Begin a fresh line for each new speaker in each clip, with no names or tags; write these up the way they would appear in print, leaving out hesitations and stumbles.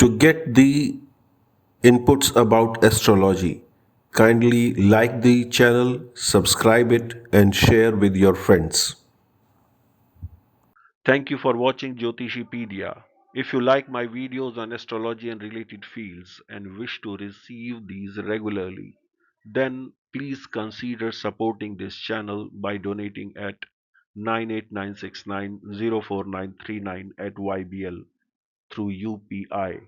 To get the inputs about astrology, kindly like the channel, subscribe it, and share with your friends.
Thank you for watching Jyotishipedia. If you like my videos on astrology and related fields and wish to receive these regularly, then please consider supporting this channel by donating at 989690439 at YBL through UPI.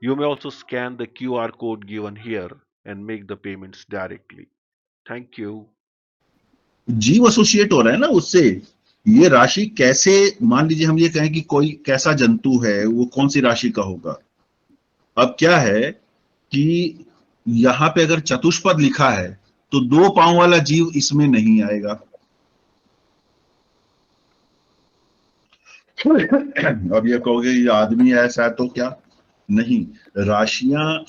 You may also scan the QR code given here and make the payments directly. Thank you.
जीव associate हो रहा है ना उससे। ये राशि कैसे, मान लीजिए हम ये कहें कि कोई कैसा जंतु है, वो कौन सी राशि का होगा। अब क्या है कि यहां पे अगर चतुष्पद लिखा है तो 2 पांव वाला जीव इसमें नहीं आएगा। अब ये कहोगे ये आदमी ऐसा है तो क्या, नहीं, राशियां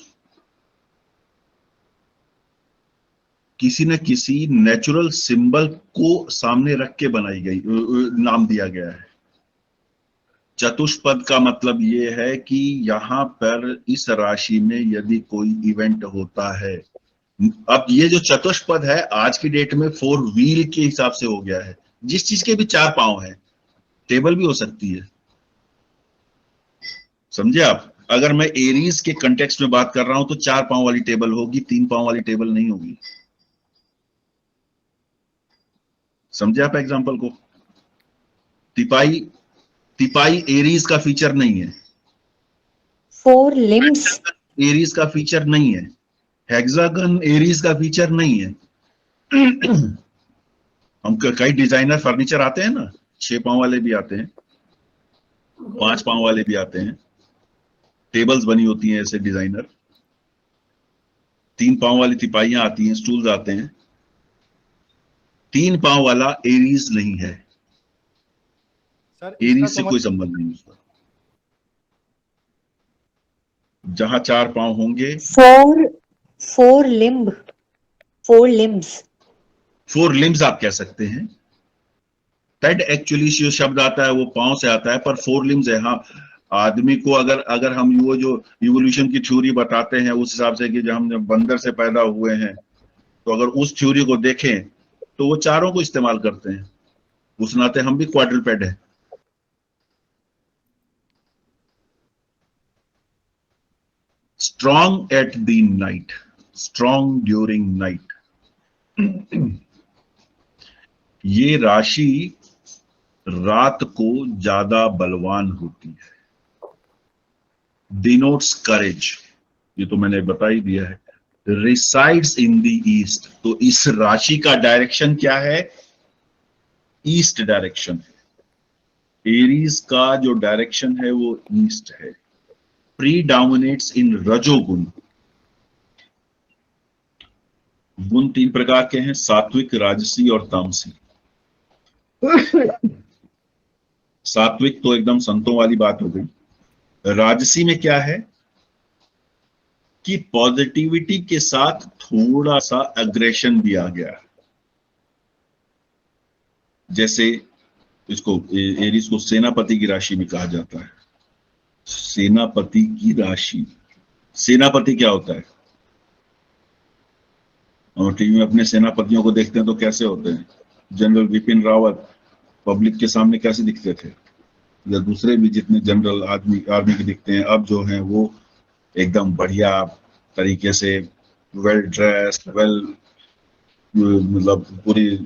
किसी न किसी नेचुरल सिंबल को सामने रख के बनाई गई, नाम दिया गया है। चतुष्पद का मतलब ये है कि यहां पर इस राशि में यदि कोई इवेंट होता है, अब ये जो चतुष्पद है आज की डेट में 4 व्हील के हिसाब से हो गया है, जिस चीज के भी 4 पांव है। टेबल भी हो सकती है, समझे आप। अगर मैं एरीज के कंटेक्स्ट में बात कर रहा हूं तो 4 पांव वाली टेबल होगी, 3 पांव वाली टेबल नहीं होगी। समझे आप एग्जाम्पल को। तिपाई, तिपाई एरीज का फीचर नहीं है।
4 limbs.
एरीज का फीचर नहीं है। हेक्सागन एरीज का फीचर नहीं है। हम कई डिजाइनर फर्नीचर आते हैं ना, 6 पांव वाले भी आते हैं, 5 पांव वाले भी आते हैं, टेबल्स बनी होती हैं ऐसे डिजाइनर। 3 पांव वाली तिपाइयां आती हैं, स्टूल्स आते हैं। 3 पांव वाला एरीज नहीं है।
सर
एरीज से कोई संबंध नहीं उसका। जहां 4 पांव होंगे,
4 limb. 4 limbs.
4 लिम्स आप कह सकते हैं। टेड एक्चुअली जो शब्द आता है वो पांव से आता है, पर 4 लिम्स है। हाँ, आदमी को अगर अगर हम वो जो इवोल्यूशन की थ्योरी बताते हैं उस हिसाब से कि जब बंदर से पैदा हुए हैं, तो अगर उस थ्योरी को देखें तो वो चारों को इस्तेमाल करते हैं। उस नाते हम भी क्वाड्रिपेड है। Strong at the night, strong during night. ये राशि रात को ज्यादा बलवान होती है, डिनोट्स करेज। ये तो मैंने बता ही दिया है। रिसाइड्स इन द ईस्ट, तो इस राशि का डायरेक्शन क्या है? ईस्ट डायरेक्शन है। एरीज का जो डायरेक्शन है वो ईस्ट है। प्रीडोमिनेट्स इन रजोगुण। गुण 3 प्रकार के हैं, सात्विक, राजसी और तामसी। सात्विक तो एकदम संतों वाली बात हो गई। राजसी में क्या है कि पॉजिटिविटी के साथ थोड़ा सा एग्रेशन भी आ गया। जैसे इसको एरीज को सेनापति की राशि भी कहा जाता है। सेनापति की राशि, सेनापति क्या होता है? और टीवी में अपने सेनापतियों को देखते हैं तो कैसे होते हैं? जनरल विपिन रावत पब्लिक के सामने कैसे दिखते थे, या दूसरे भी जितने जनरल आर्मी के दिखते हैं अब जो हैं वो एकदम बढ़िया तरीके से वेल ड्रेस्ड, वेल, मतलब पूरी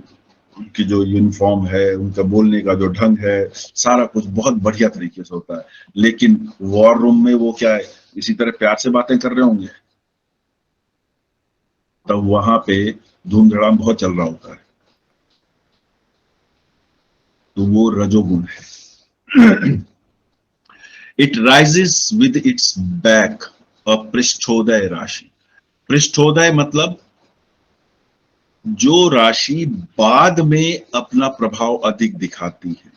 उनकी जो यूनिफॉर्म है, उनका बोलने का जो ढंग है, सारा कुछ बहुत बढ़िया तरीके से होता है। लेकिन वॉर रूम में वो क्या है, इसी तरह प्यार से बातें कर रहे होंगे, तब वहां पे धूम धड़ाम बहुत चल रहा होता है। तो वो रजोगुण है। It rises with its back, पृष्ठोदय राशि। पृष्ठोदय मतलब जो राशि बाद में अपना प्रभाव अधिक दिखाती है,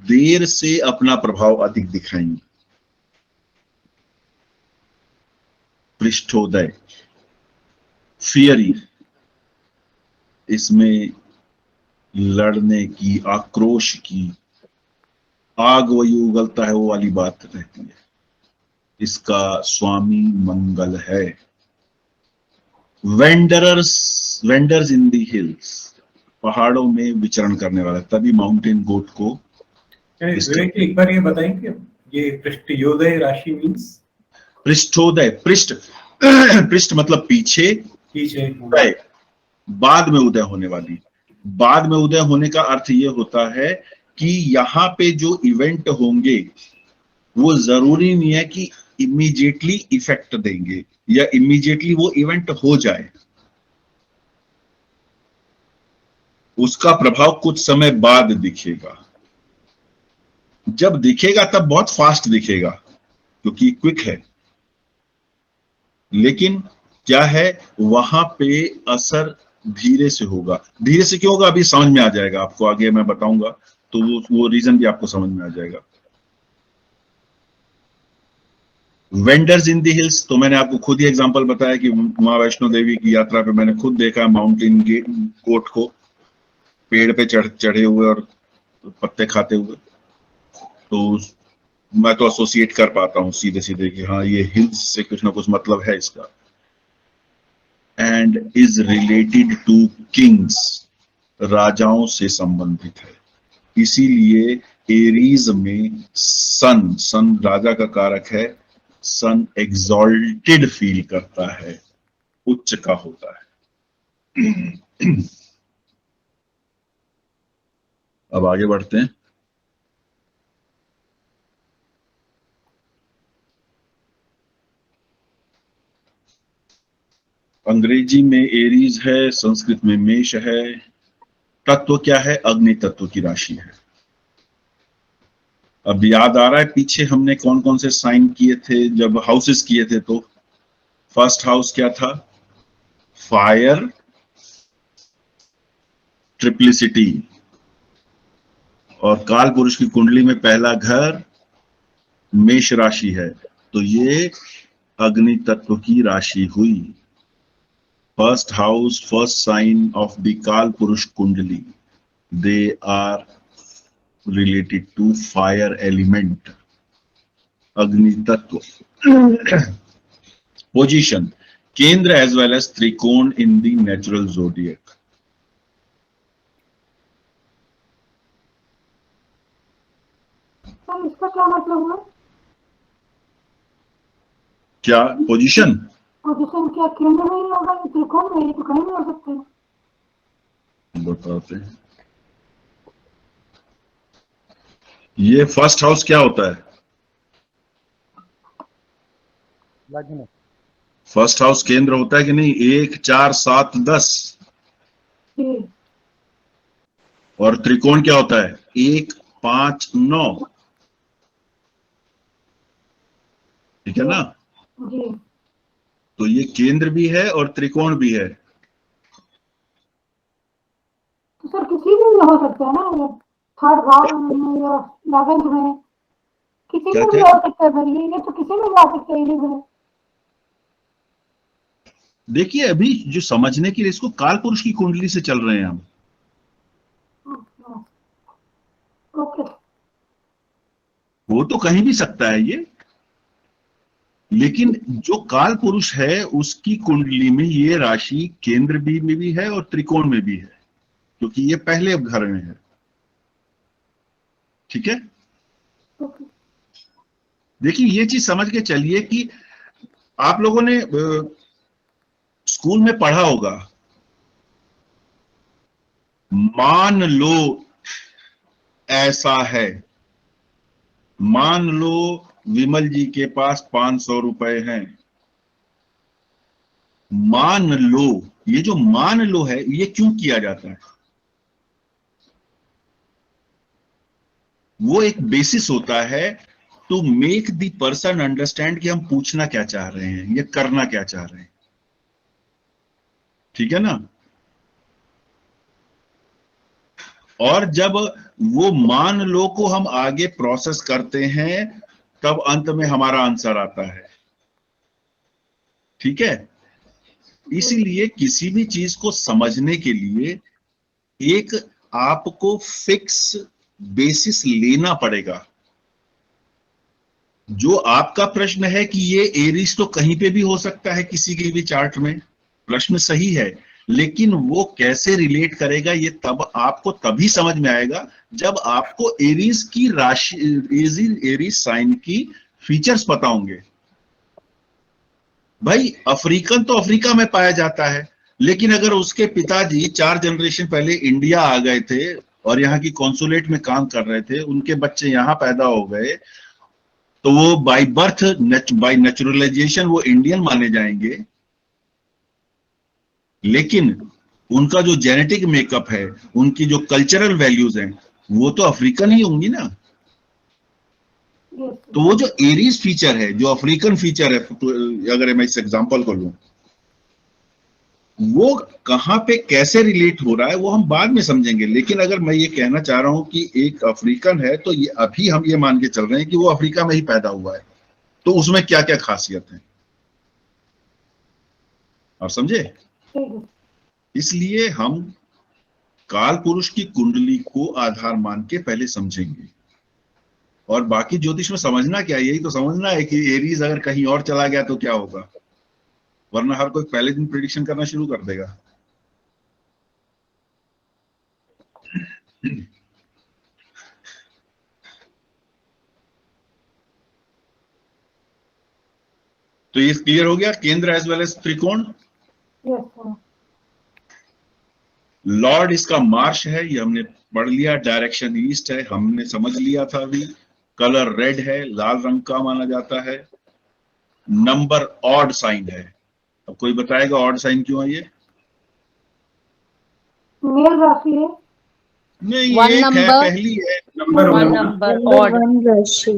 देर से अपना प्रभाव अधिक दिखाएंगी। पृष्ठोदय, फियरी, इसमें लड़ने की, आक्रोश की, आग वही उगलता है वो वाली बात रहती है। इसका स्वामी मंगल है। वेंडर्स इन दी हिल्स, पहाड़ों में विचरण करने वाला, तभी माउंटेन गोट को
विवेक एक बार ये बताएंगे ये पृष्ठयोदय राशि मीन्स?
पृष्ठोदय, पृष्ठ मतलब पीछे,
पीछे।
उदय बाद में उदय होने वाली। बाद में उदय होने का अर्थ ये होता है कि यहाँ पे जो इवेंट होंगे वो जरूरी नहीं है कि इमीडिएटली इफेक्ट देंगे या इमीडिएटली वो इवेंट हो जाए। उसका प्रभाव कुछ समय बाद दिखेगा। जब दिखेगा तब बहुत फास्ट दिखेगा क्योंकि क्विक है, लेकिन क्या है वहां पे असर धीरे से होगा। धीरे से क्यों होगा अभी समझ में आ जाएगा आपको, आगे मैं बताऊंगा तो वो रीजन भी आपको समझ में आ जाएगा। वेंडर्स इन दी हिल्स, तो मैंने आपको खुद ही एग्जांपल बताया कि मां वैष्णो देवी की यात्रा पे मैंने खुद देखा माउंटेन गोट को पेड़ पे चढ़े हुए और पत्ते खाते हुए, तो मैं तो एसोसिएट कर पाता हूं सीधे सीधे कि हाँ ये हिल्स से कुछ ना कुछ मतलब है इसका। And is related to kings, राजाओं से संबंधित है। इसीलिए एरीज में सन राजा का कारक है। सन एग्जॉल्टेड फील करता है, उच्च का होता है। अब आगे बढ़ते हैं। अंग्रेजी में एरीज है, संस्कृत में मेष है। तत्व क्या है? अग्नि तत्व की राशि है। अब याद आ रहा है पीछे हमने कौन कौन से साइन किए थे जब हाउसेस किए थे? तो फर्स्ट हाउस क्या था? फायर, ट्रिप्लिसिटी, और काल पुरुष की कुंडली में पहला घर मेष राशि है, तो ये अग्नि तत्व की राशि हुई। First house, first sign of the काल पुरुष कुंडली, they are related to fire element, agni tattva. Position, kendra as well as trikon in the natural zodiac.
Sir इसका क्या मतलब हुआ?
क्या पोजीशन?
पोजीशन क्या केंद्र में ही होगा या त्रिकोण में? ये तो कहीं नहीं हो सकते।
बताते हैं। ये फर्स्ट हाउस क्या होता है?
लग्न।
फर्स्ट हाउस केंद्र होता है कि नहीं? 1, 4, 7, 10।
जी
और त्रिकोण क्या होता है? 1, 5, 9। ठीक है ना?
जी।
तो ये केंद्र भी है और त्रिकोण भी है।
तो सर किसी में हो सकता है ना, ये थर्ड भाव में या 11th में, किसी
क्या
में भी
क्या?
हो सकता है सर। ये तो किसी में भी आ सकता है इन्हीं।
देखिए अभी जो समझने के लिए इसको काल पुरुष की कुंडली से चल रहे हैं हम।
ओके।
वो तो कहीं भी सकता है ये, लेकिन जो काल पुरुष है उसकी कुंडली में ये राशि केंद्र भी में भी है और त्रिकोण में भी है, क्योंकि ये पहले घर में है। ठीक है? देखिए ये चीज समझ के चलिए कि आप लोगों ने स्कूल में पढ़ा होगा, मान लो ऐसा है, मान लो विमल जी के पास 500 रुपए हैं। मान लो, ये जो मान लो है ये क्यों किया जाता है? वो एक बेसिस होता है to make the person understand कि हम पूछना क्या चाह रहे हैं, ये करना क्या चाह रहे हैं। ठीक है ना? और जब वो मान लो को हम आगे प्रोसेस करते हैं तब अंत में हमारा आंसर आता है। ठीक है? इसीलिए किसी भी चीज को समझने के लिए एक आपको फिक्स बेसिस लेना पड़ेगा। जो आपका प्रश्न है कि ये एरीज तो कहीं पे भी हो सकता है किसी के भी चार्ट में, प्रश्न सही है, लेकिन वो कैसे रिलेट करेगा ये तब आपको तभी समझ में आएगा जब आपको एरीज की राशि, एरीज साइन की फीचर्स पता होंगे। भाई अफ्रीकन तो अफ्रीका में पाया जाता है, लेकिन अगर उसके पिताजी 4 जनरेशन पहले इंडिया आ गए थे और यहाँ की कॉन्सुलेट में काम कर रहे थे, उनके बच्चे यहाँ पैदा हो गए, तो वो बाय बर्थ, बाय नेचुरलाइजेशन वो इंडियन माने जाएंगे, लेकिन उनका जो जेनेटिक मेकअप है, उनकी जो कल्चरल वैल्यूज हैं, वो तो अफ्रीकन ही होंगी ना।
yes,
तो वो जो एरीज फीचर है, जो अफ्रीकन फीचर है, तो अगर मैं इस एग्जांपल को लूं, वो कहां पे कैसे रिलेट हो रहा है वो हम बाद में समझेंगे, लेकिन अगर मैं ये कहना चाह रहा हूं कि एक अफ्रीकन है, तो ये अभी हम ये मान के चल रहे हैं कि वो अफ्रीका में ही पैदा हुआ है, तो उसमें क्या क्या खासियत है, आप समझे।
ठीक है।
इसलिए हम काल पुरुष की कुंडली को आधार मान के पहले समझेंगे, और बाकी ज्योतिष में समझना क्या है, यही तो समझना है कि एरीज अगर कहीं और चला गया तो क्या होगा, वरना हर कोई पहले दिन प्रिडिक्शन करना शुरू कर देगा। तो ये क्लियर हो गया, केंद्र एज वेल एज त्रिकोण।
Yes sir.
लॉर्ड इसका मार्श है, ये हमने पढ़ लिया, डायरेक्शन ईस्ट है, हमने समझ लिया था अभी, कलर रेड है, लाल रंग का माना जाता है, नंबर ऑड साइन है। अब कोई बताएगा ऑड साइन क्यों है ये?
मेल राशि है।
नहीं,
वन
एक है,
नंबर,
पहली है,
number
one
one.
Number
number
odd.
1 राशि।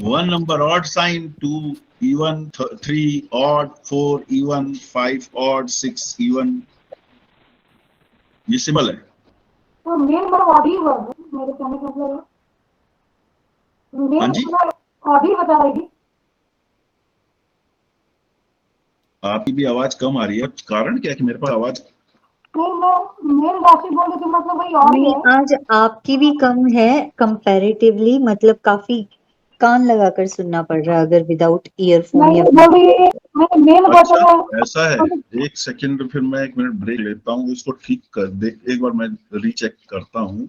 1 number odd sign, 2 even, 3 odd, 4 even, 5 odd, 6 even, ये सिंबल है।
तो मेल मतलब ऑडी वर्ड, मेरे कहने का मतलब मेल
हाँ जी,
मतलब ऑडी बता रही थी।
आपकी भी आवाज कम आ रही है, कारण क्या है कि मेरे पास आवाज,
नहीं, मैं मेल राशि बोल रही थी, मतलब वही ऑडी
नहीं,
है।
आज आपकी भी कम है कंपैरेटिवली, मतलब काफी कान लगाकर सुनना पड़ रहा है अगर विदाउट ईयरफोन
नहीं
या
बोल रही है, मैंने मेल
अच्छा
बता
ऐसा है, एक सेकंड, फिर मैं 1 मिनट ब्रेक लेता हूँ, इसको ठीक कर दे, एक बार मैं रीचेक करता हूँ।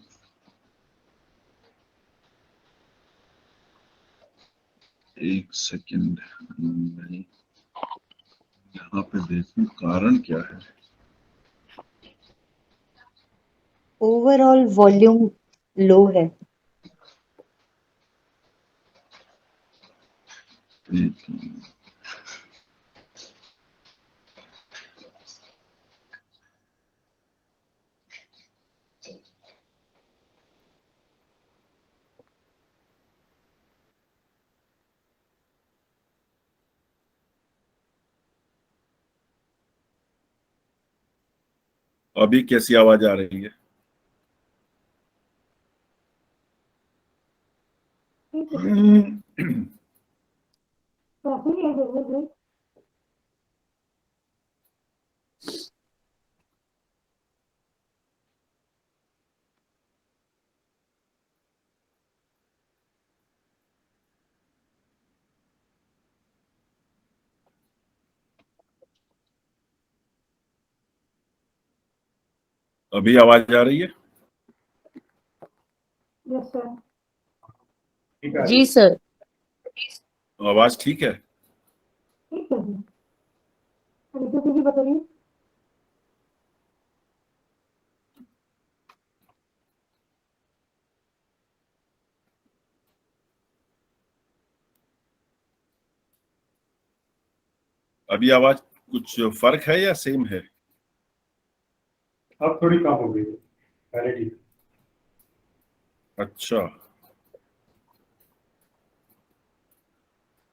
एक सेकंड, मैं यहाँ पे देखूं कारण क्या है।
ओवरऑल वॉल्यूम लो है।
एक, अभी कैसी आवाज आ रही है?
वैसे ही है जैसे।
अभी आवाज आ रही है?
Yes sir.
ठीक है
जी सर।
आवाज ठीक है?
ठीक है जी। रितु जी बताइए।
अभी आवाज कुछ फर्क है या सेम है?
अब थोड़ी कम हो गई है, पहले ठीक।
अच्छा,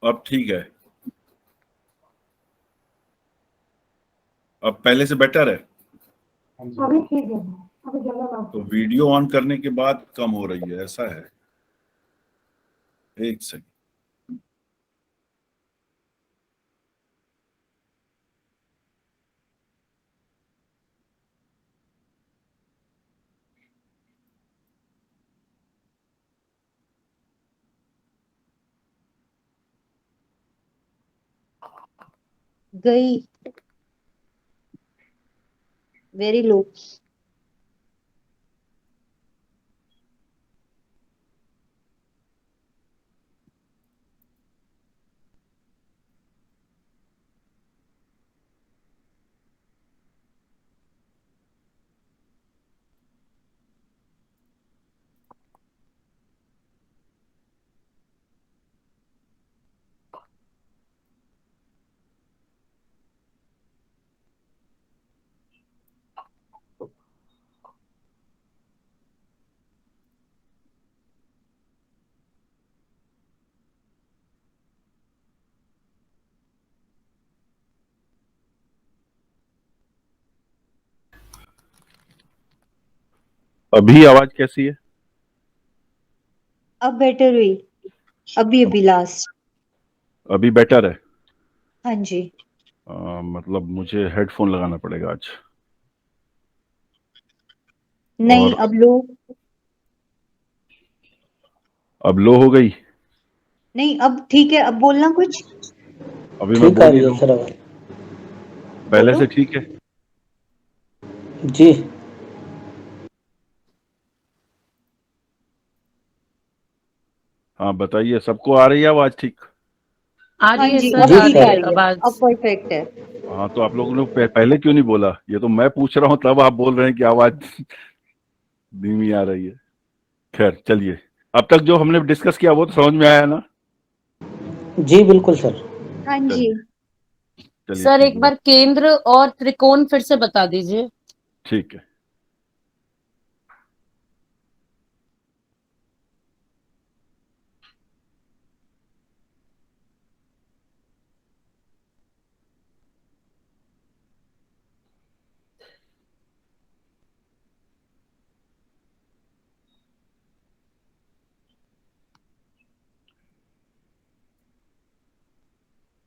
अब ठीक है, अब पहले से बेटर है।
हाँ जी।
अभी ठीक है, अभी ज्यादा बात।
तो वीडियो ऑन करने के बाद कम हो रही है, ऐसा है? एक सेकंड,
गई, वेरी लो।
अभी आवाज कैसी है?
अब बेटर हुई, अभी लास्ट।
अभी बेटर है।
हाँ जी।
मतलब मुझे हेडफोन लगाना पड़ेगा आज।
नहीं,
और
अब लो।
अब लो हो गई।
नहीं, अब ठीक है, अब बोलना कुछ।
अभी मैं
ठीक आ
बोल ही
रही है
रहा हूँ।
सर आवाज।
पहले
बोलो।
से ठीक है।
जी
हाँ बताइए, सबको आ रही है आवाज ठीक?
आ
हाँ
रही है
जी,
सर,
अब
जी
आ
ठीक
रही
आ
है
सर।
रही है,
आवाज।
अब परफेक्ट है।
हाँ तो आप लोगों ने पहले क्यों नहीं बोला? ये तो मैं पूछ रहा हूँ तब आप बोल रहे हैं कि आवाज धीमी आ रही है। खैर चलिए, अब तक जो हमने डिस्कस किया वो तो समझ में आया ना?
जी बिल्कुल सर।
हाँ जी।
चलिए चलिए
सर
ठीक
एक
है।
बार केंद्र और त्रिकोण फिर से बता दीजिए।
ठीक है।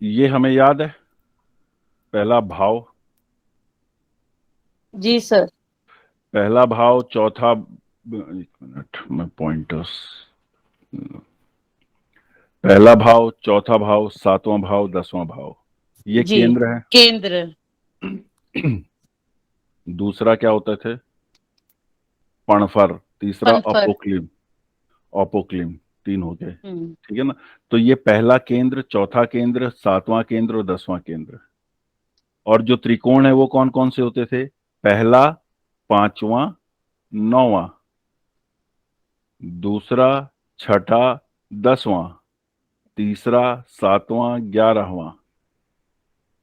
ये हमें याद है, पहला भाव।
जी सर।
पहला भाव, चौथा, एक मिनट मैं पॉइंटर्स। पहला भाव, चौथा भाव, सातवां भाव, 10वां भाव, ये
जी
केंद्र है।
केंद्र।
दूसरा क्या होते थे? पणफर। तीसरा
पनफर।
अपोक्लिम। अपोक्लिम। तीन हो गए।
हम्म।
ठीक है ना? तो ये पहला केंद्र, चौथा केंद्र, सातवां केंद्र और 10वां केंद्र। और जो त्रिकोण है वो कौन कौन से होते थे? पहला, पांचवा, नौवां। दूसरा, छठा, 10वां। तीसरा, सातवां, 11वां।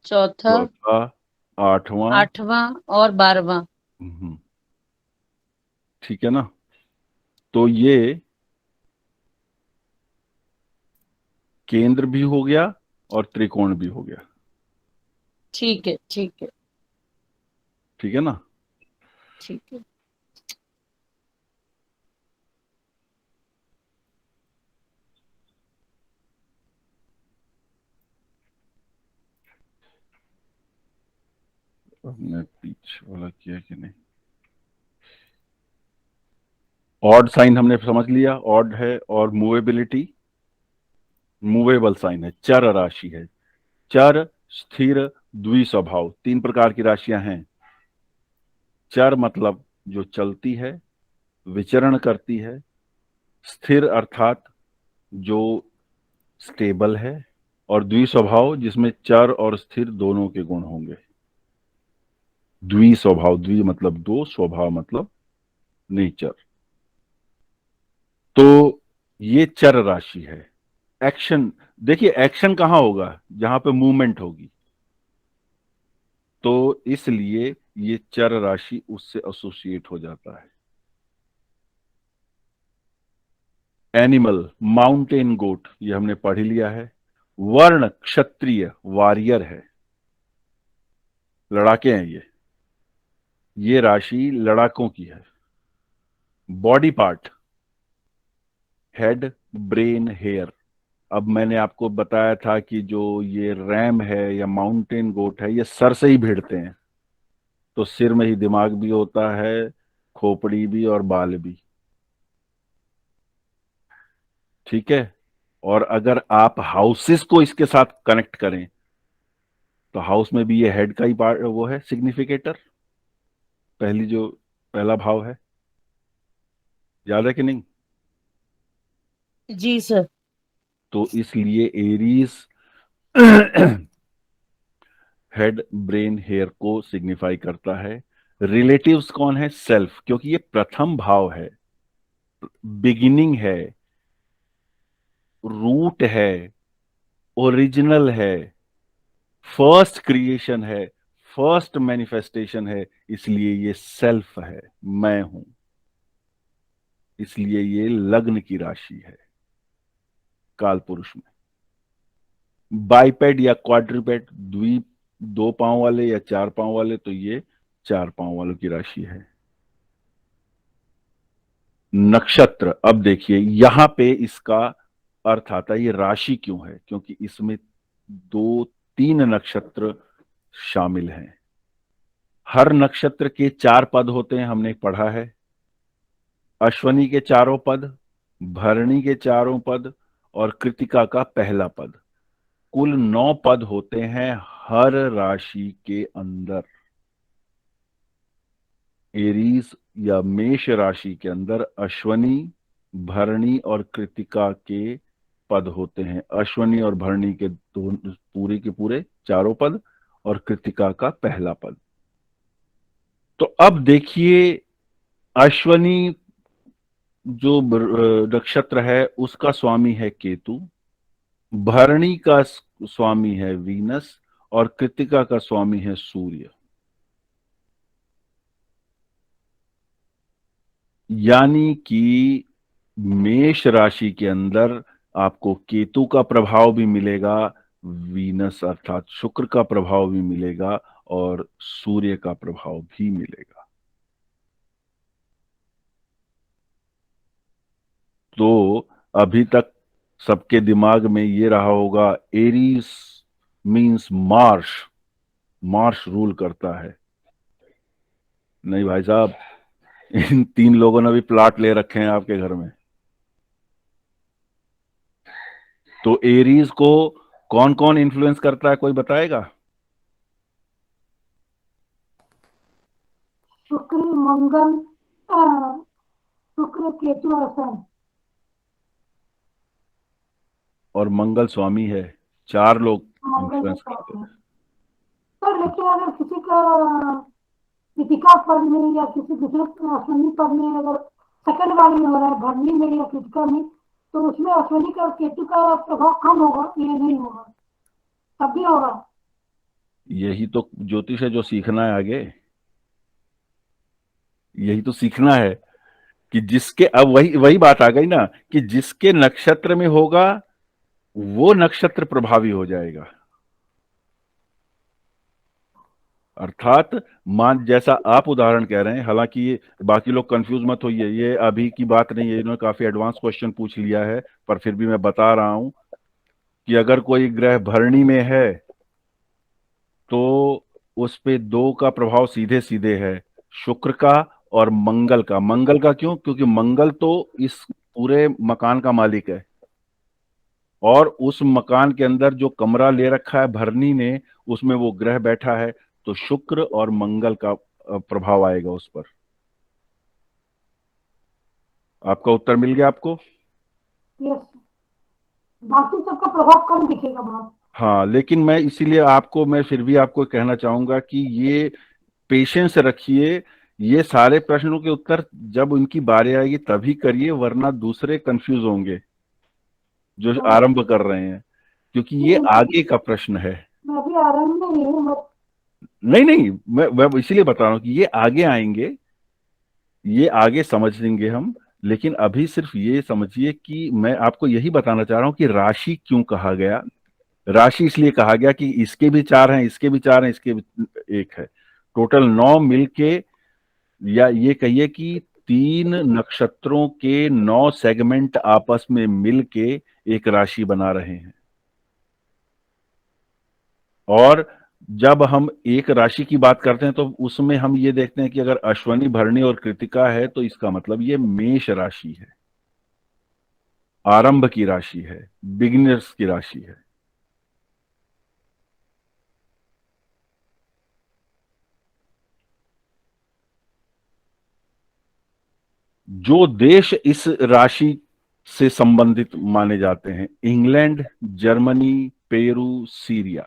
चौथा,
चौथा, 8वां।
8वां और 12वां।
ठीक है ना? तो ये केंद्र भी हो गया और त्रिकोण भी हो गया।
ठीक है, ठीक है,
ठीक है ना?
ठीक है।
हमने पीछे वाला किया कि नहीं? ऑड साइन हमने समझ लिया, ऑड है। और मूवेबिलिटी, मूवेबल साइन है, चर राशि है। चर, स्थिर, द्विस्वभाव, तीन प्रकार की राशियां हैं। चर मतलब जो चलती है, विचरण करती है। स्थिर अर्थात जो स्टेबल है। और द्विस्वभाव जिसमें चर और स्थिर दोनों के गुण होंगे। द्विस्वभाव, द्वि मतलब दो, स्वभाव मतलब नेचर। तो ये चर राशि है। एक्शन, देखिए एक्शन कहां होगा? जहां पे मूवमेंट होगी। तो इसलिए ये चर राशि उससे एसोसिएट हो जाता है। एनिमल, माउंटेन गोट, ये हमने पढ़ ही लिया है। वर्ण, क्षत्रिय, वॉरियर है, लड़ाके हैं ये राशि लड़ाकों की है। Body part, head, brain, hair. अब मैंने आपको बताया था कि जो ये रैम है या माउंटेन गोट है, ये सर से ही भिड़ते हैं। तो सिर में ही दिमाग भी होता है, खोपड़ी भी और बाल भी। ठीक है? और अगर आप हाउसेस को इसके साथ कनेक्ट करें तो हाउस में भी ये हेड का ही पार्ट वो है सिग्निफिकेटर, पहला भाव है, याद है कि नहीं?
जी सर।
तो इसलिए एरीज हेड ब्रेन हेयर को सिग्निफाई करता है। रिलेटिव्स कौन है? सेल्फ, क्योंकि ये प्रथम भाव है, बिगिनिंग है, रूट है, ओरिजिनल है, फर्स्ट क्रिएशन है, फर्स्ट मैनिफेस्टेशन है, इसलिए ये सेल्फ है, मैं हूं। इसलिए ये लग्न की राशि है काल पुरुष में। बाइपेड या क्वाड्रिपेड, द्वी दो पांव वाले या चार पांव वाले, तो ये चार पांव वालों की राशि है। नक्षत्र, अब देखिए यहां पे इसका अर्थ आता है ये राशि क्यों है, क्योंकि इसमें 2-3 नक्षत्र शामिल हैं। हर नक्षत्र के 4 पद होते हैं, हमने पढ़ा है। अश्वनी के चारों पद, भरणी के चारों पद और कृतिका का पहला पद, कुल 9 पद होते हैं हर राशि के अंदर। एरीज या मेष राशि के अंदर अश्वनी, भरणी और कृतिका के पद होते हैं। अश्वनी और भरणी के पूरे के पूरे चारों पद और कृतिका का पहला पद। तो अब देखिए, अश्वनी जो नक्षत्र है उसका स्वामी है केतु, भरणी का स्वामी है वीनस और कृतिका का स्वामी है सूर्य। यानी कि मेष राशि के अंदर आपको केतु का प्रभाव भी मिलेगा, वीनस अर्थात शुक्र का प्रभाव भी मिलेगा और सूर्य का प्रभाव भी मिलेगा। तो अभी तक सबके दिमाग में ये रहा होगा Aries means Mars, Mars rule करता है। नहीं भाई साहब, इन 3 लोगों ने भी प्लाट ले रखे हैं आपके घर में। तो एरीज को कौन कौन इन्फ्लुएंस करता है, कोई बताएगा?
शुक्र, मंगल, शुक्र, केतु और सन।
और मंगल स्वामी है, 4 लोग
मंगल
इन्फ्लुएंस
के
करते
साथ में।
हैं।
सर लेकिन अगर किसी का कृतिका पद में या किसी दूसरे अश्विनी पद में अगर सेकंड बार में हो रहा है, भरणी में या कृतिका में, तो उसमें अश्विनी का और केतु का प्रभाव कम होगा, ये नहीं होगा, तब भी होगा।
यही तो ज्योतिष है जो सीखना है आगे, यही तो सीखना है कि जिसके, अब वही वही बात आ गई ना कि जिसके नक्षत्र में होगा वो नक्षत्र प्रभावी हो जाएगा। अर्थात मान, जैसा आप उदाहरण कह रहे हैं, हालांकि ये बाकी लोग कंफ्यूज मत होइए, ये अभी की बात नहीं है, इन्होंने काफी एडवांस क्वेश्चन पूछ लिया है, पर फिर भी मैं बता रहा हूं कि अगर कोई ग्रह भरणी में है तो उस पे 2 का प्रभाव सीधे सीधे है, शुक्र का और मंगल का। मंगल का क्यों? क्योंकि मंगल तो इस पूरे मकान का मालिक है और उस मकान के अंदर जो कमरा ले रखा है भरणी ने, उसमें वो ग्रह बैठा है, तो शुक्र और मंगल का प्रभाव आएगा उस पर। आपका उत्तर मिल गया आपको?
यस, बाकी सबका प्रभाव कम दिखेगा बहुत।
हाँ, लेकिन मैं इसीलिए आपको, मैं फिर भी आपको कहना चाहूंगा कि ये पेशेंस रखिए, ये सारे प्रश्नों के उत्तर जब उनकी बारी आएगी तभी करिए, वरना दूसरे कंफ्यूज होंगे जो आरंभ कर रहे हैं, क्योंकि ये आगे का प्रश्न है।
मैं भी आरंभ में ही हूँ।
नहीं नहीं, मैं इसीलिए बता रहा हूं कि ये आगे आएंगे, ये आगे समझेंगे हम, लेकिन अभी सिर्फ ये समझिए कि मैं आपको यही बताना चाह रहा हूं कि राशि क्यों कहा गया। राशि इसलिए कहा गया कि इसके भी 4 हैं, इसके भी 4 हैं, इसके भी 1 है, टोटल 9 मिलके, या ये कहिए कि 3 नक्षत्रों के 9 सेगमेंट आपस में मिलके एक राशि बना रहे हैं। और जब हम एक राशि की बात करते हैं तो उसमें हम ये देखते हैं कि अगर अश्वनी, भरणी और कृतिका है तो इसका मतलब ये मेष राशि है, आरंभ की राशि है, बिगिनर्स की राशि है। जो देश इस राशि से संबंधित माने जाते हैं, इंग्लैंड, जर्मनी, पेरू, सीरिया।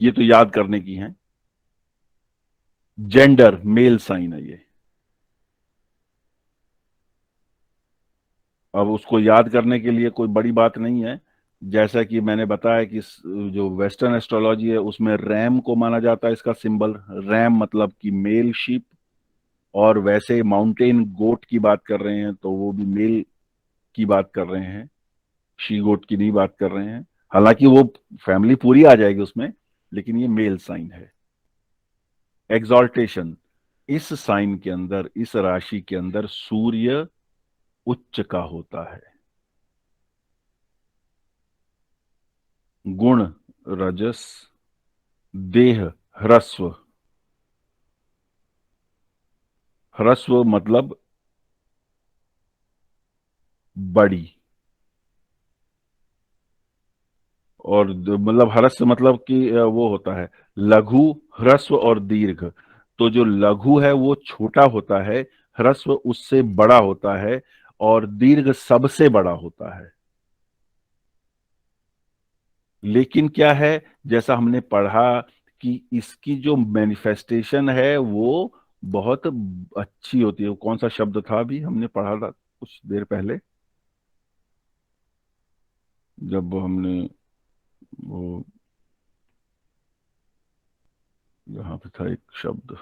ये तो याद करने की है। जेंडर मेल साइन है ये। अब उसको याद करने के लिए कोई बड़ी बात नहीं है। जैसा कि मैंने बताया कि जो वेस्टर्न एस्ट्रोलॉजी है उसमें रैम को माना जाता है, इसका सिंबल रैम मतलब कि मेल शीप। और वैसे माउंटेन गोट की बात कर रहे हैं तो वो भी मेल की बात कर रहे हैं, शी गोट की नहीं बात कर रहे हैं। हालांकि वो फैमिली पूरी आ जाएगी उसमें, लेकिन ये मेल साइन है। एग्जॉल्टेशन, इस साइन के अंदर, इस राशि के अंदर सूर्य उच्च का होता है। गुण रजस, देह ह्रस्व। ह्रस्व मतलब बड़ी, और मतलब ह्रस्व मतलब कि वो होता है लघु, ह्रस्व और दीर्घ। तो जो लघु है वो छोटा होता है, ह्रस्व उससे बड़ा होता है, और दीर्घ सबसे बड़ा होता है। लेकिन क्या है, जैसा हमने पढ़ा कि इसकी जो मैनिफेस्टेशन है वो बहुत अच्छी होती है। कौन सा शब्द था अभी हमने पढ़ा था कुछ देर पहले, जब हमने वो, यहाँ पे था एक शब्द,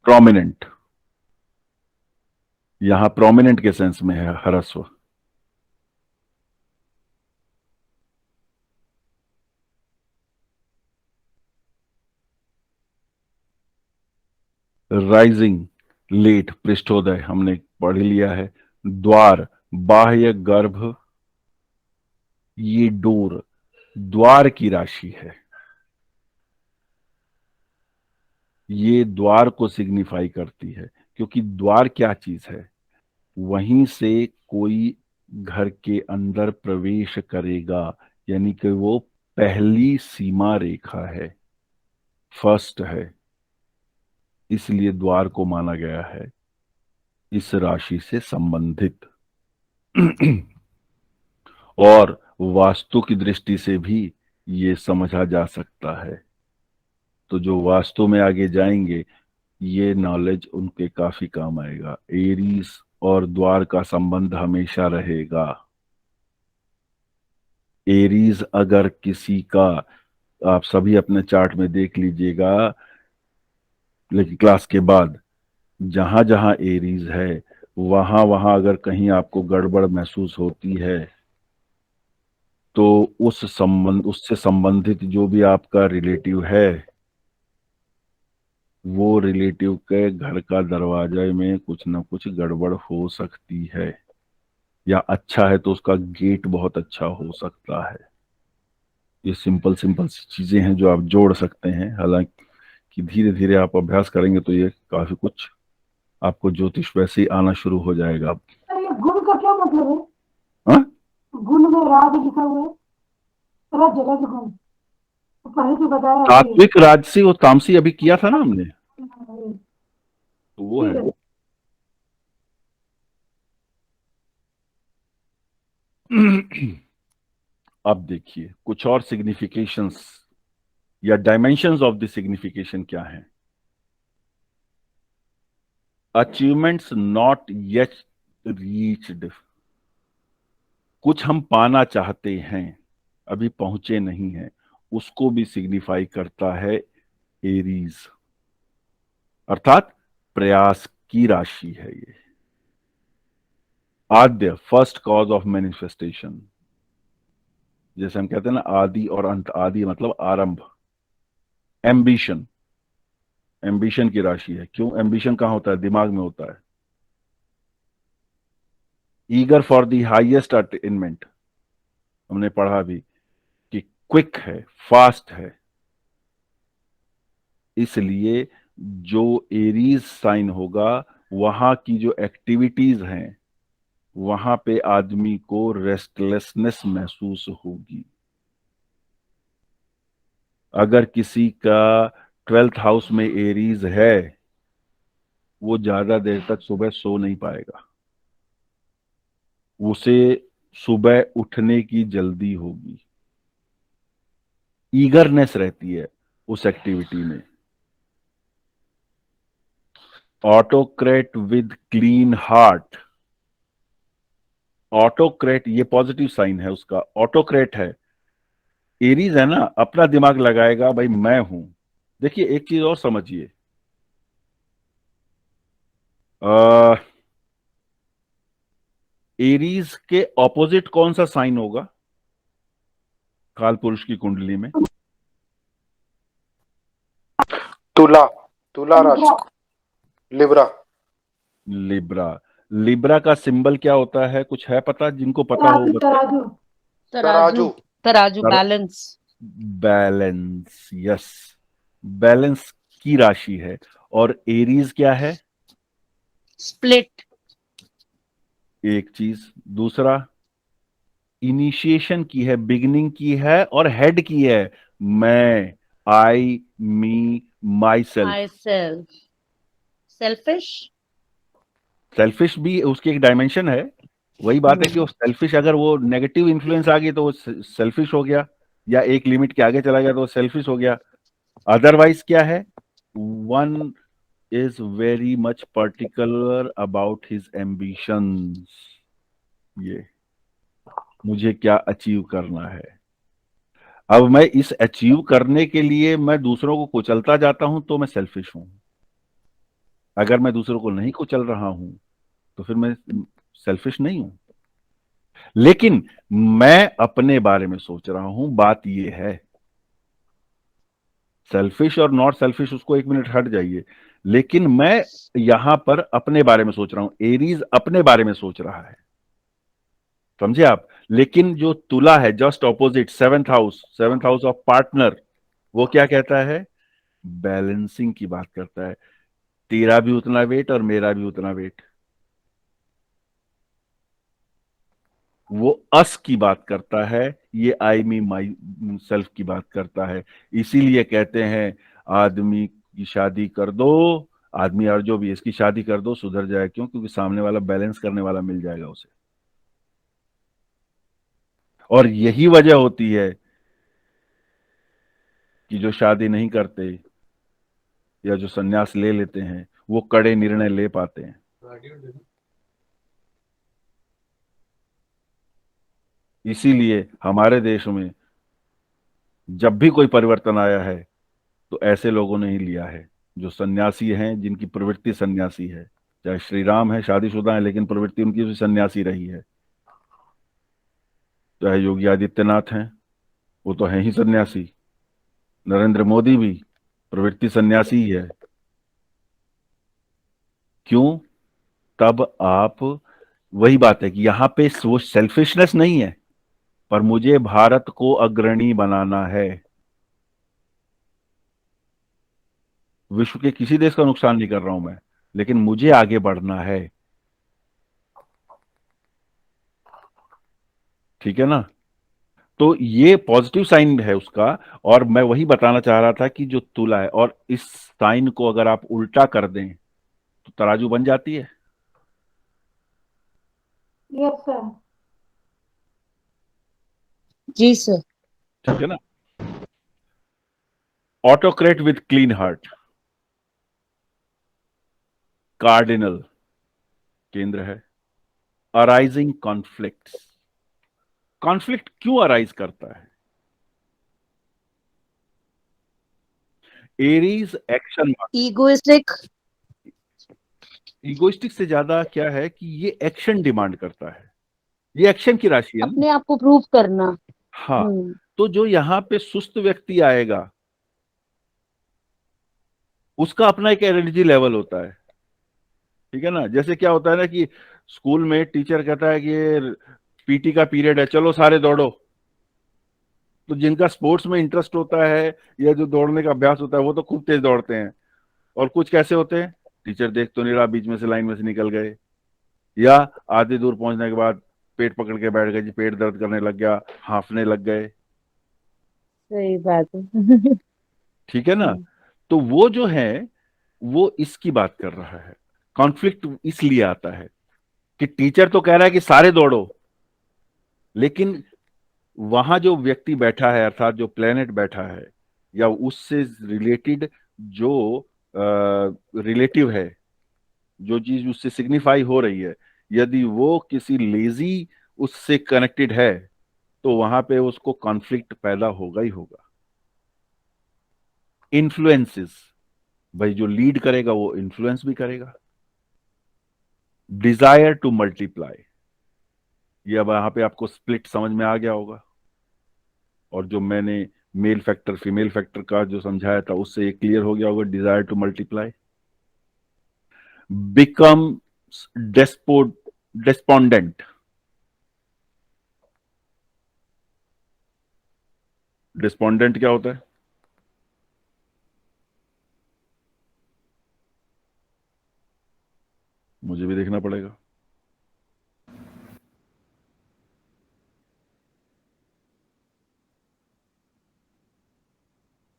प्रोमिनेंट। यहां प्रोमिनेंट के सेंस में है ह्रस्व। राइजिंग लेट, पृष्ठोदय हमने पढ़ लिया है। द्वार, बाह्य गर्भ, ये डोर द्वार की राशि है। ये द्वार को सिग्निफाई करती है, क्योंकि द्वार क्या चीज है, वहीं से कोई घर के अंदर प्रवेश करेगा, यानी कि वो पहली सीमा रेखा है, फर्स्ट है। इसलिए द्वार को माना गया है इस राशि से संबंधित। और वास्तु की दृष्टि से भी ये समझा जा सकता है। तो जो वास्तु में आगे जाएंगे ये नॉलेज उनके काफी काम आएगा। एरीज और द्वार का संबंध हमेशा रहेगा। एरीज अगर किसी का, आप सभी अपने चार्ट में देख लीजिएगा, लेकिन क्लास के बाद जहां जहां एरीज है वहां वहां अगर कहीं आपको गड़बड़ महसूस होती है तो उससे संबंधित जो भी आपका रिलेटिव है, वो रिलेटिव के घर का दरवाजे में कुछ ना कुछ गड़बड़ हो सकती है, या अच्छा है तो उसका गेट बहुत अच्छा हो सकता है। ये सिंपल सिंपल सी चीजें हैं जो आप जोड़ सकते हैं। हालांकि धीरे धीरे आप अभ्यास करेंगे तो ये काफी कुछ आपको ज्योतिष वैसे ही आना शुरू हो जाएगा।
सर ये गुण का क्या मतलब है?
हाँ?
गुण में राज लिखा हुआ है, रज रज गुण, तो पहले से बताया ऐसे ही
सात्विक, राजसी और तामसी अभी किया था ना हमने,
है।
तो वो
ठीक
है।
है।
अब देखिए कुछ और सिग्निफिकेशंस या डायमेंशंस ऑफ द सिग्निफिकेशन क्या है। अचीवमेंट्स नॉट येट रीच्ड, कुछ हम पाना चाहते हैं अभी पहुंचे नहीं हैं, उसको भी सिग्निफाई करता है एरीज, अर्थात प्रयास की राशि है ये। आद्य, फर्स्ट कॉज ऑफ मैनिफेस्टेशन, जैसे हम कहते हैं ना आदि और अंत। आदि मतलब आरंभ। एम्बिशन, एम्बिशन की राशि है। क्यों एम्बिशन कहां होता है? दिमाग में होता है। Eager for the highest attainment, हमने पढ़ा भी कि क्विक है, फास्ट है। इसलिए जो एरीज साइन होगा वहां की जो एक्टिविटीज हैं वहां पे आदमी को रेस्टलेसनेस महसूस होगी। अगर किसी का 12th हाउस में एरीज है, वो ज्यादा देर तक सुबह सो नहीं पाएगा, उसे सुबह उठने की जल्दी होगी, ईगरनेस रहती है उस एक्टिविटी में। Autocrat with clean heart, autocrat ये पॉजिटिव साइन है उसका, ऑटोक्रेट है, एरीज है ना, अपना दिमाग लगाएगा भाई मैं हूं। देखिए एक चीज और समझिए, एरीज के ऑपोजिट कौन सा साइन होगा काल पुरुष की कुंडली में?
तुला, तुला राशि, लिब्रा।
लिब्रा। लिब्रा का सिंबल क्या होता है, कुछ है पता? जिनको पता हो बताइए।
तराजू।
तराजू, तराजू,
तर-
बैलेंस।
बैलेंस, यस, बैलेंस की राशि है। और एरीज क्या है?
स्प्लिट।
एक चीज। दूसरा, इनिशिएशन की है, बिगिनिंग की है, और हेड की है, मैं, I, me, my self.
My self, selfish.
Selfish भी उसकी एक डायमेंशन है। वही बात है कि वो सेल्फिश, अगर वो नेगेटिव इन्फ्लुएंस आ गई तो वो सेल्फिश हो गया, या एक लिमिट के आगे चला गया तो वो सेल्फिश हो गया। अदरवाइज क्या है? One is very much particular about his ambitions, ये मुझे क्या अचीव करना है। अब मैं इस अचीव करने के लिए मैं दूसरों को कुचलता जाता हूं तो मैं सेल्फिश हूं। अगर मैं दूसरों को नहीं कुचल रहा हूं तो फिर मैं सेल्फिश नहीं हूं। लेकिन मैं अपने बारे में सोच रहा हूं, बात यह है। सेल्फिश और नॉट सेल्फिश, उसको एक मिनट हट जाइए, लेकिन मैं यहां पर अपने बारे में सोच रहा हूं। एरीज अपने बारे में सोच रहा है, समझे आप? लेकिन जो तुला है, just opposite, seventh house of partner, वो क्या कहता है? बैलेंसिंग की बात करता है। तेरा भी उतना वेट और मेरा भी उतना वेट, वो अस की बात करता है, ये आई मी माई सेल्फ की बात करता है। इसीलिए कहते हैं आदमी की शादी कर दो, आदमी और जो भी, इसकी शादी कर दो सुधर जाए। क्यों? क्योंकि सामने वाला बैलेंस करने वाला मिल जाएगा उसे। और यही वजह होती है कि जो शादी नहीं करते या जो संन्यास ले लेते हैं वो कड़े निर्णय ले पाते हैं। इसीलिए हमारे देश में जब भी कोई परिवर्तन आया है तो ऐसे लोगों ने ही लिया है जो सन्यासी हैं, जिनकी प्रवृत्ति सन्यासी है। चाहे श्री राम है, शादीशुदा है, लेकिन प्रवृत्ति उनकी भी सन्यासी रही है। चाहे योगी आदित्यनाथ हैं, वो तो है ही सन्यासी। नरेंद्र मोदी भी प्रवृत्ति सन्यासी ही है। क्यों? तब आप, वही बात है कि यहां पे वो सेल्फिशनेस नहीं है, पर मुझे भारत को अग्रणी बनाना है। विश्व के किसी देश का नुकसान नहीं कर रहा हूं मैं, लेकिन मुझे आगे बढ़ना है। ठीक है ना? तो ये पॉजिटिव साइन है उसका। और मैं वही बताना चाह रहा था कि जो तुला है, और इस साइन को अगर आप उल्टा कर दें तो तराजू बन जाती है।
Yes sir.
जी सर।
ठीक है ना? Autocrat with clean heart, cardinal केंद्र है। अराइजिंग कॉन्फ्लिक्ट्स, कॉन्फ्लिक्ट क्यों अराइज करता है? Aries action,
egoistic.
इगोइस्टिक से ज्यादा क्या है कि ये एक्शन डिमांड करता है। ये एक्शन की राशि है ना।
अपने आप को प्रूव करना।
हाँ, तो जो यहां पे सुस्त व्यक्ति आएगा उसका अपना एक एनर्जी लेवल होता है। ठीक है ना? जैसे क्या होता है ना कि स्कूल में टीचर कहता है कि ये पीटी का पीरियड है, चलो सारे दौड़ो। तो जिनका स्पोर्ट्स में इंटरेस्ट होता है या जो दौड़ने का अभ्यास होता है वो तो खूब तेज दौड़ते हैं। और कुछ कैसे होते हैं, टीचर देख तो नहीं रहा, बीच में से लाइन में से निकल गए, या आधी दूर पहुंचने के बाद पेट पकड़ के बैठ गए जी, पेट दर्द करने लग गया, हांफने लग गए।
सही बात है।
ठीक है ना? तो वो जो है वो इसकी बात कर रहा है। कॉन्फ्लिक्ट इसलिए आता है कि टीचर तो कह रहा है कि सारे दौड़ो, लेकिन वहां जो व्यक्ति बैठा है अर्थात जो प्लेनेट बैठा है या उससे रिलेटेड जो रिलेटिव है, जो चीज उससे सिग्निफाई हो रही है, यदि वो किसी लेजी उससे कनेक्टेड है तो वहां पे उसको कॉन्फ्लिक्ट पैदा होगा ही होगा। इन्फ्लुएंसेस, भाई जो लीड करेगा वो इन्फ्लुएंस भी करेगा। डिजायर टू मल्टीप्लाई, ये अब यहां पे आपको स्प्लिट समझ में आ गया होगा। और जो मैंने मेल फैक्टर फीमेल फैक्टर का जो समझाया था उससे ये क्लियर हो गया होगा। Desire to multiply, become despondent. Despondent क्या होता है? मुझे भी देखना पड़ेगा।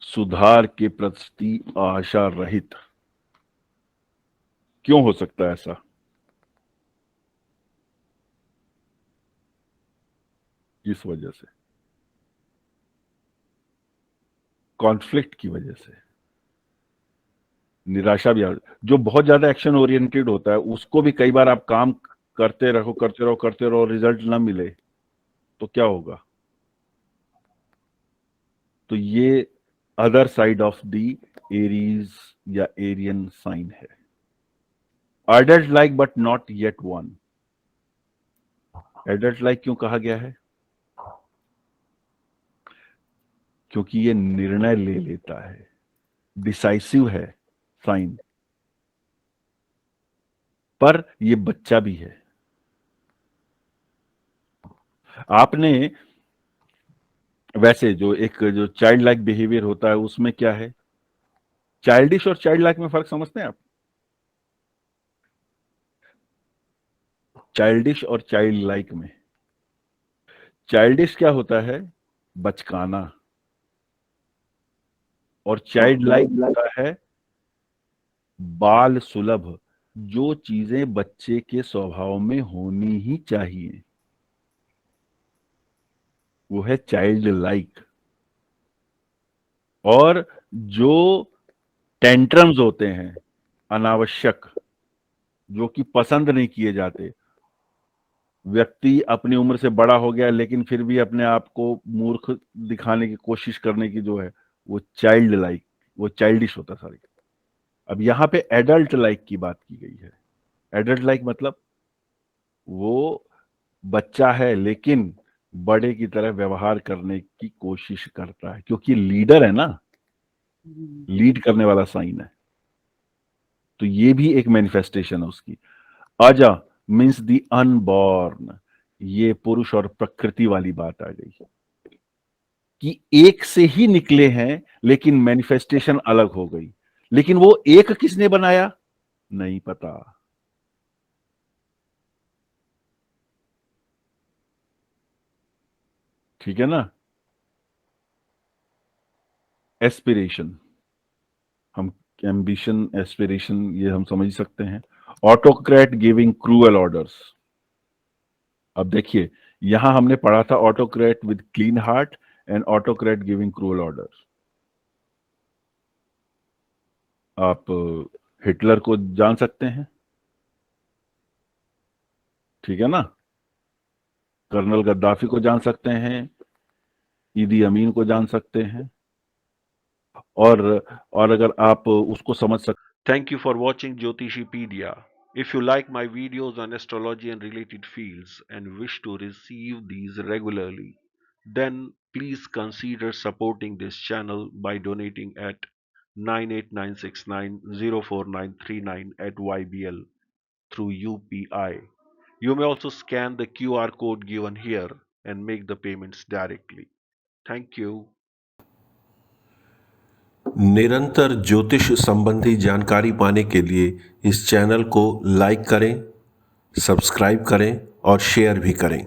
सुधार के प्रति आशा रहित। क्यों हो सकता है ऐसा? किस वजह से? कॉन्फ्लिक्ट की वजह से। निराशा भी जो बहुत ज्यादा एक्शन ओरिएंटेड होता है उसको भी कई बार आप काम करते रहो, रिजल्ट ना मिले तो क्या होगा? तो ये other side of the Aries या एरियन साइन है। Adult like but not yet one. Adult like क्यों कहा गया है? क्योंकि ये निर्णय ले लेता है, डिसाइसिव है साइन, पर ये बच्चा भी है। आपने वैसे जो चाइल्ड लाइक बिहेवियर होता है उसमें क्या है? चाइल्डिश और चाइल्ड लाइक में फर्क समझते हैं आप? चाइल्डिश और चाइल्ड लाइक में, चाइल्डिश क्या होता है? बचकाना। और चाइल्ड लाइक होता है बाल सुलभ, जो चीजें बच्चे के स्वभाव में होनी ही चाहिए वो है चाइल्ड लाइक। और जो टेंट्रम्स होते हैं अनावश्यक, जो कि पसंद नहीं किए जाते, व्यक्ति अपनी उम्र से बड़ा हो गया लेकिन फिर भी अपने आप को मूर्ख दिखाने की कोशिश करने की जो है वो चाइल्ड लाइक, वो चाइल्डिश होता है। सॉरी, अब यहां पे एडल्ट लाइक की बात की गई है। एडल्ट लाइक मतलब वो बच्चा है लेकिन बड़े की तरह व्यवहार करने की कोशिश करता है, क्योंकि लीडर है ना, लीड करने वाला साइन है। तो ये भी एक मैनिफेस्टेशन है उसकी। अजा मीन्स द अनबॉर्न, ये पुरुष और प्रकृति वाली बात आ गई कि एक से ही निकले हैं लेकिन मैनिफेस्टेशन अलग हो गई। लेकिन वो एक किसने बनाया नहीं पता। ठीक है ना? एस्पिरेशन, हम एम्बिशन एस्पिरेशन ये हम समझ सकते हैं। Autocrat giving cruel orders. अब देखिए यहां हमने पढ़ा था autocrat with clean heart and autocrat giving cruel orders. आप हिटलर को जान सकते हैं, ठीक है ना? कर्नल गद्दाफी को जान सकते हैं, ईदी अमीन को जान सकते हैं, और अगर आप उसको समझ सकते।
Thank you for watching Jyotishipedia. If you like my videos on astrology and related fields and wish to receive these regularly, then please consider supporting this channel by donating at 989690439 at YBL through UPI. You may also scan the QR code given here and make the payments directly. Thank you.
निरंतर ज्योतिष संबंधी जानकारी पाने के लिए इस channel को like करें, सब्सक्राइब करें और शेयर भी करें।